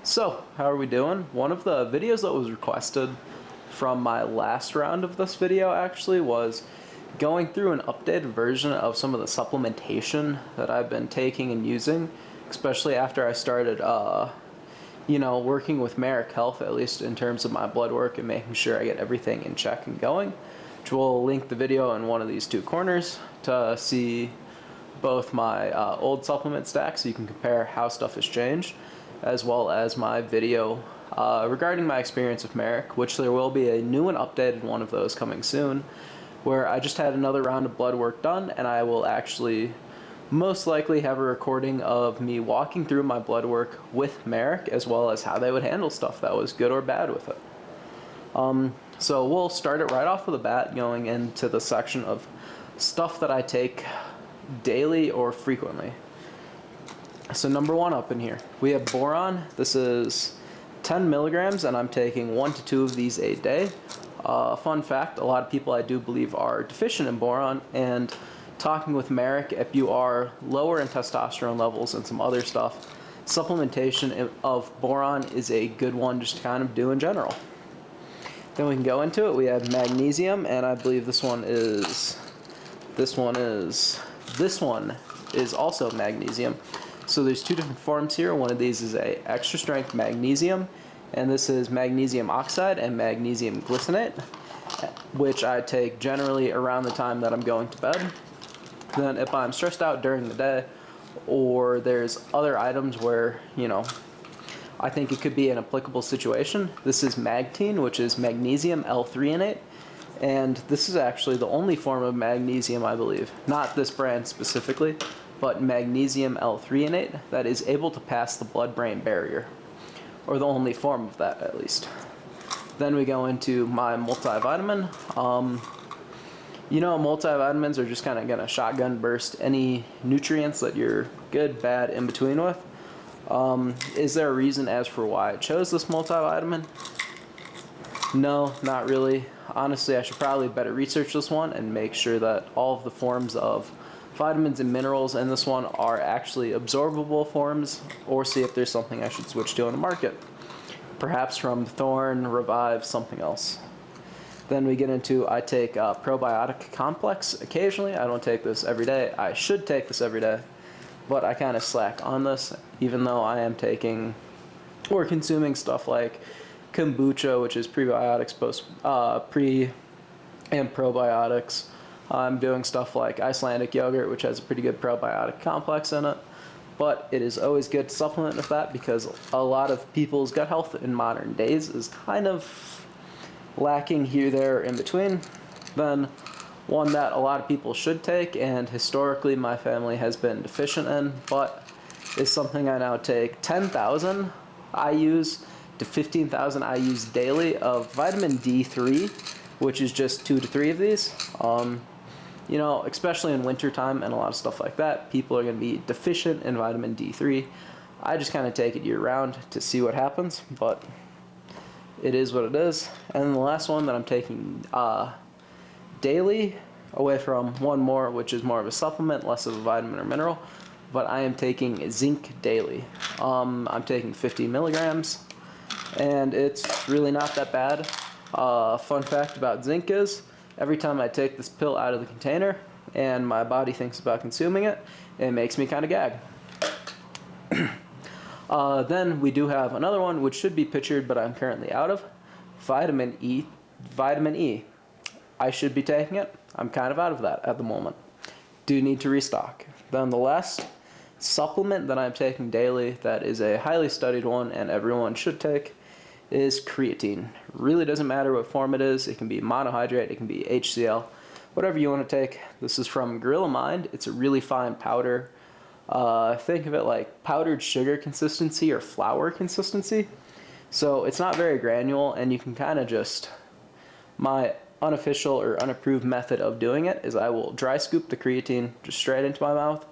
So, how are we doing? One of the videos that was requested from my last round of this video actually was going through an updated version of some of the supplementation that I've been taking and using, especially after I started, working with Merrick Health, at least in terms of my blood work and making sure I get everything in check and going, which will link the video in one of these two corners to see both my old supplement stack so you can compare how stuff has changed, as well as my video regarding my experience with Merrick, which there will be a new and updated one of those coming soon, where I just had another round of blood work done, and I will actually most likely have a recording of me walking through my blood work with Merrick, as well as how they would handle stuff that was good or bad with it. So we'll start it right off with the bat, going into the section of stuff that I take daily or frequently. So number one up in here, we have boron. This is 10 milligrams, and I'm taking 1 to 2 of these a day. Fun fact, a lot of people I do believe are deficient in boron, and talking with Merrick, if you are lower in testosterone levels and some other stuff, supplementation of boron is a good one just to kind of do in general. Then we can go into it. We have magnesium, and I believe this one is also magnesium. So there's two different forms here. One of these is a extra strength magnesium, and this is magnesium oxide and magnesium glycinate, which I take generally around the time that I'm going to bed. Then if I'm stressed out during the day, or there's other items where, I think it could be an applicable situation, this is Magtine, which is magnesium L-threonate, and this is actually the only form of magnesium, I believe, not this brand specifically, but magnesium L-threonate that is able to pass the blood-brain barrier, or the only form of that at least. Then we go into my multivitamin. Multivitamins are just kind of gonna shotgun burst any nutrients that you're good, bad, in between with. Is there a reason as for why I chose this multivitamin? No, not really. Honestly, I should probably better research this one and make sure that all of the forms of vitamins and minerals in this one are actually absorbable forms, or see if there's something I should switch to on the market. Perhaps from Thorne, Revive, something else. Then we get into, I take a probiotic complex occasionally. I don't take this every day. I should take this every day, but I kind of slack on this, even though I am taking or consuming stuff like kombucha, which is prebiotics, pre and probiotics. I'm doing stuff like Icelandic yogurt, which has a pretty good probiotic complex in it. But it is always good to supplement with that, because a lot of people's gut health in modern days is kind of lacking here, there, in between. Then one that a lot of people should take, and historically my family has been deficient in, but is something I now take 10,000 IUs to 15,000 IUs daily of vitamin D3, which is just 2 to 3 of these. Especially in wintertime and a lot of stuff like that, people are going to be deficient in vitamin D3. I just kind of take it year round to see what happens, but it is what it is. And then the last one that I'm taking daily, away from one more, which is more of a supplement, less of a vitamin or mineral, but I am taking zinc daily. I'm taking 50 milligrams, and it's really not that bad. Fun fact about zinc is, every time I take this pill out of the container and my body thinks about consuming it, it makes me kind of gag. Then we do have another one which should be pictured, but I'm currently out of. Vitamin E. I should be taking it. I'm kind of out of that at the moment. Do need to restock. Then the last supplement that I'm taking daily that is a highly studied one and everyone should take is creatine. Really doesn't matter what form it is. It can be monohydrate, it can be HCl, whatever you want to take. This is from Gorilla Mind. It's a really fine powder. Think of it like powdered sugar consistency or flour consistency. So it's not very granule, and you can kind of just, my unofficial or unapproved method of doing it is I will dry scoop the creatine just straight into my mouth.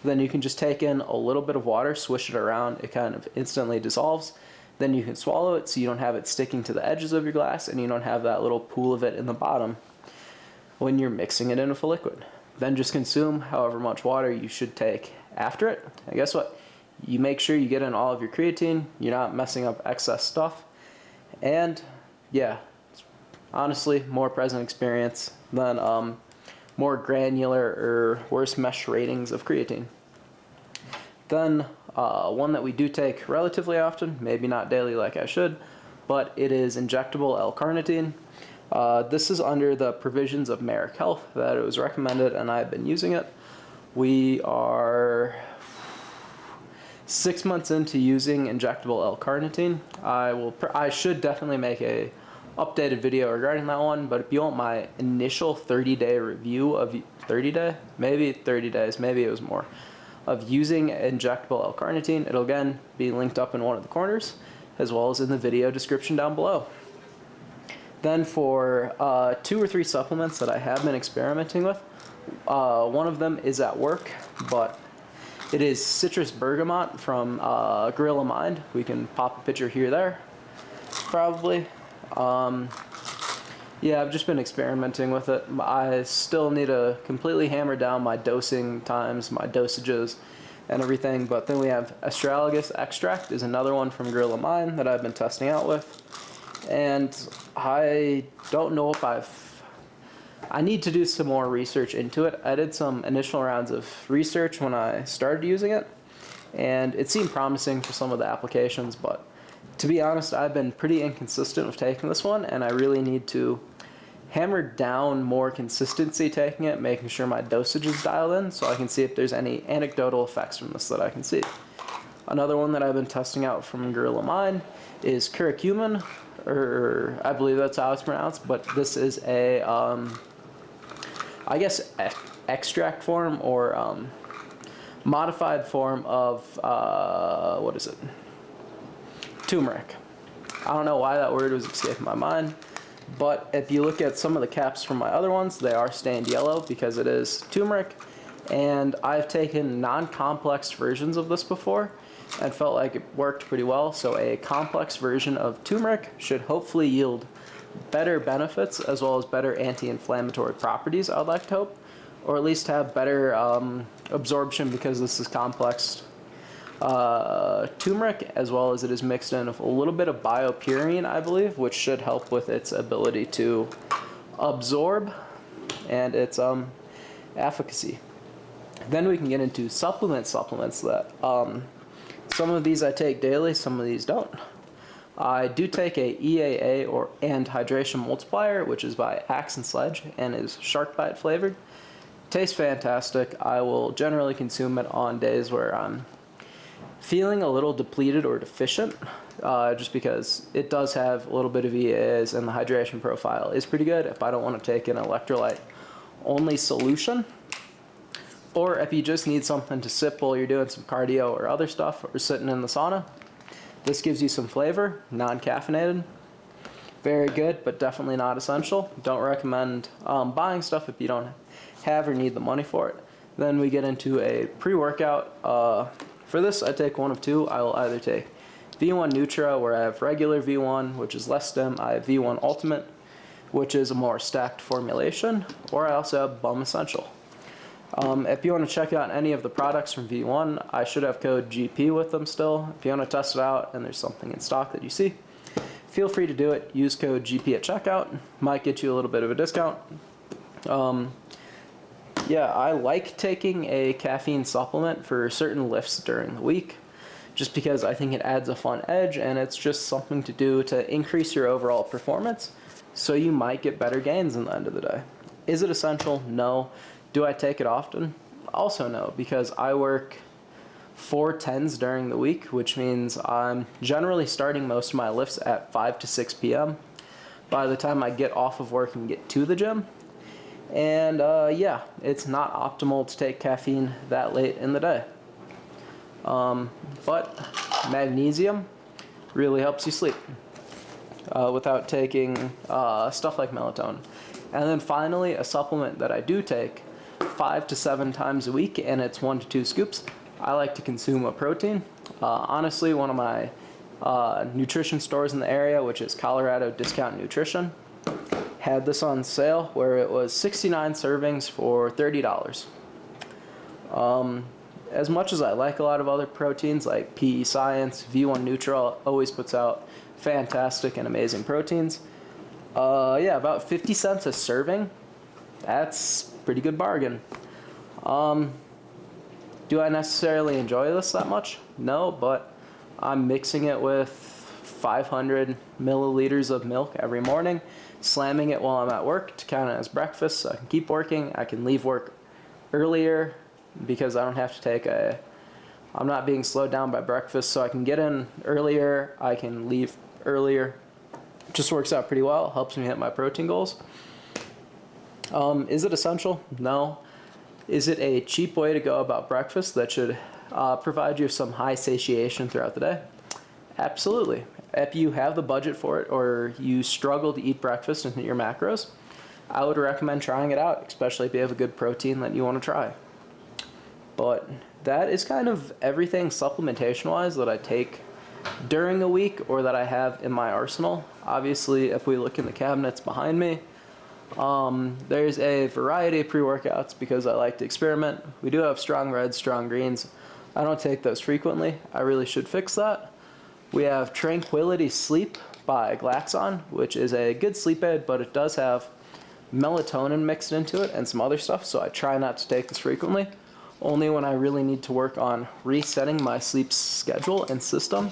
Then you can just take in a little bit of water, swish it around, it kind of instantly dissolves. Then you can swallow it so you don't have it sticking to the edges of your glass, and you don't have that little pool of it in the bottom when you're mixing it in with a liquid. Then just consume however much water you should take after it. And guess what? you make sure you get in all of your creatine, you're not messing up excess stuff, and yeah, honestly, more present experience than more granular or worse mesh ratings of creatine. Then one that we do take relatively often, maybe not daily like I should, but it is injectable L-carnitine. This is under the provisions of Merrick Health that it was recommended, and I've been using it. We are 6 months into using injectable L-carnitine. I should definitely make a updated video regarding that one, but if you want my initial 30-day review of 30-day, maybe 30 days, maybe it was more, of using injectable L-carnitine, it'll again be linked up in one of the corners, as well as in the video description down below. Then for 2 or 3 supplements that I have been experimenting with, one of them is at work, but it is citrus bergamot from Gorilla Mind. We can pop a picture here there, probably. Yeah, I've just been experimenting with it. I still need to completely hammer down my dosing times, my dosages, and everything. But then we have astragalus extract is another one from Gorilla Mind that I've been testing out with. And I don't know if I need to do some more research into it. I did some initial rounds of research when I started using it, and it seemed promising for some of the applications, but to be honest, I've been pretty inconsistent with taking this one, and I really need to hammer down more consistency taking it, making sure my dosage is dialed in so I can see if there's any anecdotal effects from this that I can see. Another one that I've been testing out from Gorilla Mind is curcumin, or I believe that's how it's pronounced, but this is a, I guess, extract form or modified form of, what is it? Turmeric. I don't know why that word was escaping my mind, but if you look at some of the caps from my other ones, they are stained yellow because it is turmeric, and I've taken non-complex versions of this before and felt like it worked pretty well, so a complex version of turmeric should hopefully yield better benefits as well as better anti-inflammatory properties, I'd like to hope, or at least have better absorption because this is complex turmeric, as well as it is mixed in with a little bit of biopurine, I believe, which should help with its ability to absorb and its efficacy. Then we can get into supplements that some of these I take daily, some of these don't. I do take a EAA and hydration multiplier, which is by Axe and Sledge and is shark bite flavored. Tastes fantastic. I will generally consume it on days where I'm feeling a little depleted or deficient, just because it does have a little bit of EAAs and the hydration profile is pretty good if I don't want to take an electrolyte only solution, or if you just need something to sip while you're doing some cardio or other stuff or sitting in the sauna. This gives you some flavor, non-caffeinated, very good, but definitely not essential. Don't recommend buying stuff if you don't have or need the money for it. Then we get into a pre-workout. For this, I take one of two. I will either take V1 Nutra, where I have regular V1, which is less stim. I have V1 Ultimate, which is a more stacked formulation, or I also have Bum Essential. If you want to check out any of the products from V1, I should have code GP with them still. If you want to test it out and there's something in stock that you see, feel free to do it. Use code GP at checkout. Might get you a little bit of a discount. Yeah, I like taking a caffeine supplement for certain lifts during the week, just because I think it adds a fun edge and it's just something to do to increase your overall performance, so you might get better gains in the end of the day. Is it essential? No. Do I take it often? Also no, because I work 4 10s during the week, which means I'm generally starting most of my lifts at 5 to 6 p.m. by the time I get off of work and get to the gym. And yeah, it's not optimal to take caffeine that late in the day. But magnesium really helps you sleep without taking stuff like melatonin. And then finally, a supplement that I do take 5 to 7 times a week, and it's 1 to 2 scoops. I like to consume a protein. Honestly, one of my nutrition stores in the area, which is Colorado Discount Nutrition, had this on sale where it was 69 servings for $30. as much as I like a lot of other proteins like PE Science, V1 Neutral always puts out fantastic and amazing proteins. Yeah, about 50 cents a serving. That's pretty good bargain. Do I necessarily enjoy this that much? No, but I'm mixing it with 500 milliliters of milk every morning, slamming it while I'm at work to count it as breakfast so I can keep working. I can leave work earlier because I don't have to take I'm not being slowed down by breakfast, so I can get in earlier, I can leave earlier. It just works out pretty well, helps me hit my protein goals. Is it essential? No. Is it a cheap way to go about breakfast that should provide you some high satiation throughout the day? Absolutely. If you have the budget for it or you struggle to eat breakfast and hit your macros, I would recommend trying it out, especially if you have a good protein that you want to try. But that is kind of everything supplementation-wise that I take during a week or that I have in my arsenal. Obviously, if we look in the cabinets behind me, there's a variety of pre-workouts because I like to experiment. We do have strong reds, strong greens. I don't take those frequently. I really should fix that. We have Tranquility Sleep by Glaxon, which is a good sleep aid, but it does have melatonin mixed into it and some other stuff, so I try not to take this frequently, only when I really need to work on resetting my sleep schedule and system.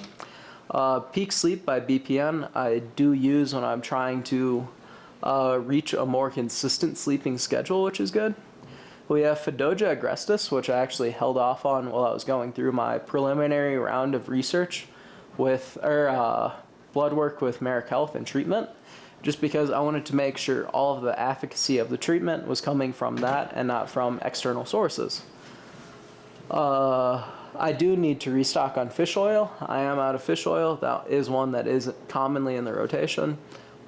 Peak Sleep by BPN I do use when I'm trying to reach a more consistent sleeping schedule, which is good. We have Fedoja agrestis, which I actually held off on while I was going through my preliminary round of research with blood work with Merrick Health and treatment, just because I wanted to make sure all of the efficacy of the treatment was coming from that and not from external sources. I do need to restock on fish oil. I am out of fish oil. That is one that is commonly in the rotation,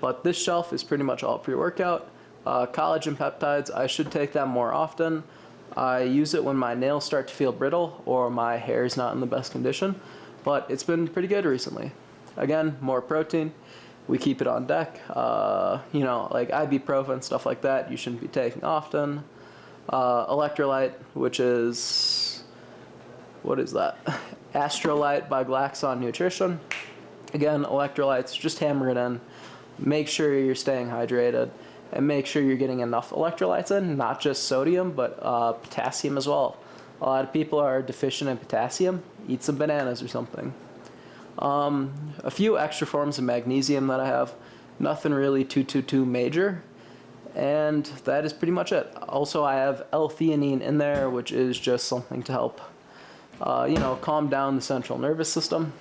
but this shelf is pretty much all pre-workout. Collagen peptides, I should take them more often. I use it when my nails start to feel brittle or my hair is not in the best condition, but it's been pretty good recently. Again, more protein. We keep it on deck. You know, like ibuprofen, stuff like that, you shouldn't be taking often. Electrolyte, which is, what is that? Astrolyte by Glaxon Nutrition. Again, electrolytes, just hammer it in. Make sure you're staying hydrated and make sure you're getting enough electrolytes in, not just sodium, but potassium as well. A lot of people are deficient in potassium. Eat some bananas or something. A few extra forms of magnesium that I have. Nothing really too major. And that is pretty much it. Also, I have L-theanine in there, which is just something to help, you know, calm down the central nervous system.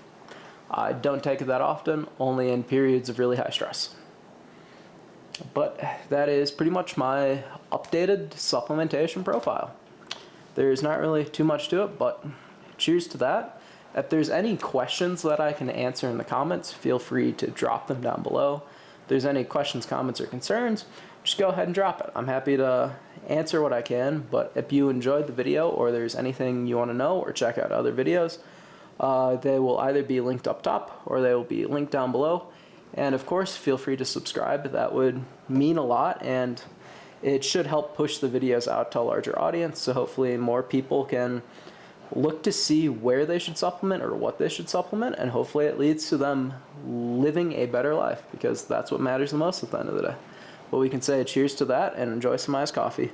I don't take it that often, only in periods of really high stress. But that is pretty much my updated supplementation profile. There's not really too much to it, but cheers to that. If there's any questions that I can answer in the comments, feel free to drop them down below. If there's any questions, comments, or concerns, just go ahead and drop it. I'm happy to answer what I can, but if you enjoyed the video or there's anything you want to know or check out other videos, they will either be linked up top or they will be linked down below. And of course, feel free to subscribe. That would mean a lot, and it should help push the videos out to a larger audience, so hopefully more people can look to see where they should supplement or what they should supplement, and hopefully it leads to them living a better life, because that's what matters the most at the end of the day. Well, we can say cheers to that and enjoy some iced coffee.